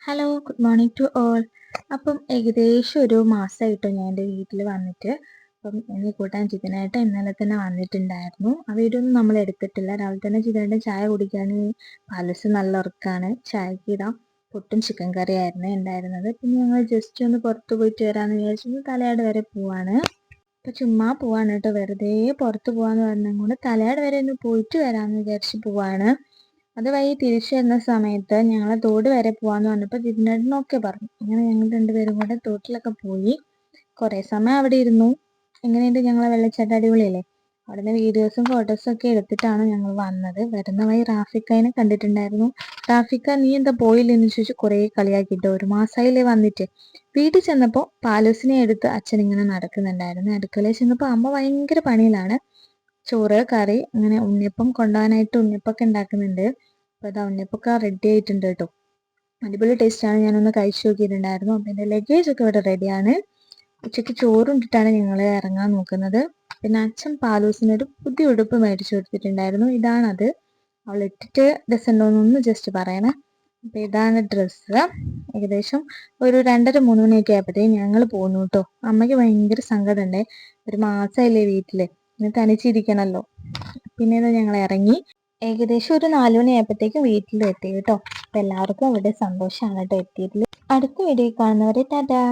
Hello, good morning to all. അപ്പം ഏകദേശം ഒരു മാസമായിട്ടോ ഞാൻ എൻ്റെ വീട്ടിൽ വന്നിട്ട്. അപ്പം ഇന്ന് കൂട്ടാൻ ചിക്കനായിട്ട് ഇന്നലെ തന്നെ വന്നിട്ടുണ്ടായിരുന്നു. ആ വീഡിയോ ഒന്നും നമ്മൾ എടുത്തിട്ടില്ല. രാവിലെ തന്നെ ചിക്കനായിട്ട് ചായ കുടിക്കാൻ പാലസ് നല്ല ഉറക്കാണ്. ചായക്ക് ഇടാം പുട്ടും ചിക്കൻ കറിയായിരുന്നു ഉണ്ടായിരുന്നത്. പിന്നെ ഞങ്ങൾ ജസ്റ്റ് ഒന്ന് പുറത്ത് പോയിട്ട് വരാമെന്ന് വിചാരിച്ചു. തലയാട് വരെ പോവാണ്. അപ്പം ചുമ്മാ പോവാണ് കേട്ടോ, വെറുതെ പുറത്ത് പോകാമെന്ന് പറഞ്ഞും കൊണ്ട് തലയാട് വരെ ഒന്ന് പോയിട്ട് വരാമെന്ന് വിചാരിച്ച് പോവാണ്. അത് വഴി തിരിച്ചു വരുന്ന സമയത്ത് ഞങ്ങൾ തോട് വരെ പോവാന്ന് പറഞ്ഞപ്പോൾ ജിതിനേട്ടനൊക്കെ പറഞ്ഞു. അങ്ങനെ ഞങ്ങൾ രണ്ടുപേരും കൂടെ തോട്ടിലൊക്കെ പോയി കുറേ സമയം അവിടെ ഇരുന്നു. എങ്ങനെയുണ്ട് ഞങ്ങളെ വെള്ളച്ചാട്ടം? അടിപൊളിയല്ലേ? അവിടുന്ന് വീഡിയോസും ഫോട്ടോസും ഒക്കെ എടുത്തിട്ടാണ് ഞങ്ങൾ വന്നത്. വരുന്ന വഴി റാഫിക്കനെ കണ്ടിട്ടുണ്ടായിരുന്നു. റാഫിക്ക, നീ എന്താ പോയില്ലെന്ന് ചോദിച്ചു കുറേ കളിയാക്കിട്ടോ. ഒരു മാസമായില്ലേ വന്നിട്ട്. വീട്ടിൽ ചെന്നപ്പോൾ പാലൂസിനെ എടുത്ത് അച്ഛൻ ഇങ്ങനെ നടക്കുന്നുണ്ടായിരുന്നു. അടുക്കളയിൽ ചെന്നപ്പോൾ അമ്മ ഭയങ്കര പണിയിലാണ്. ചോറ്, കറി, അങ്ങനെ ഉണ്ണിയപ്പം കൊണ്ടുപോകാനായിട്ട് ഉണ്ണിയപ്പൊക്കെ ഉണ്ടാക്കുന്നുണ്ട്. അപ്പോൾ അതാ ഉണ്ണിയപ്പൊക്കെ റെഡി ആയിട്ടുണ്ട് കേട്ടോ. അടിപൊളി ടേസ്റ്റാണ്. ഞാനൊന്ന് കഴിച്ചു നോക്കിയിട്ടുണ്ടായിരുന്നു. അപ്പം എൻ്റെ ലഗേജ് ഒക്കെ ഇവിടെ റെഡിയാണ്. ഉച്ചയ്ക്ക് ചോറുണ്ടിട്ടാണ് ഞങ്ങൾ ഇറങ്ങാൻ നോക്കുന്നത്. പിന്നെ അച്ഛൻ പാലൂസിനൊരു പുതിയ ഉടുപ്പ് മേടിച്ചു കൊടുത്തിട്ടുണ്ടായിരുന്നു. ഇതാണത്. അവൾ ഇട്ടിട്ട് രസമുണ്ടോയെന്നൊന്ന് ജസ്റ്റ് പറയണേ. അപ്പം ഇതാണ് ഡ്രസ്സ്. ഏകദേശം ഒരു 2:30-3 മണിയൊക്കെ ആയപ്പോഴത്തേക്കും ഞങ്ങൾ പോന്നു കേട്ടോ. അമ്മയ്ക്ക് ഭയങ്കര സങ്കടമുണ്ടേ. ഒരു മാസമായില്ലേ വീട്ടിൽ, ഇനി തനിച്ചിരിക്കണമല്ലോ. പിന്നെ ഞങ്ങൾ ഇറങ്ങി. ഏകദേശം ഒരു 4 മണിയായപ്പോഴത്തേക്കും വീട്ടിലെത്തി കേട്ടോ. അപ്പം എല്ലാവർക്കും ഇവിടെ സന്തോഷമാണ് കേട്ടോ എത്തിയതിൽ. അടുത്ത വീഡിയോയിൽ കാണുന്നവരെ ടാറ്റാ.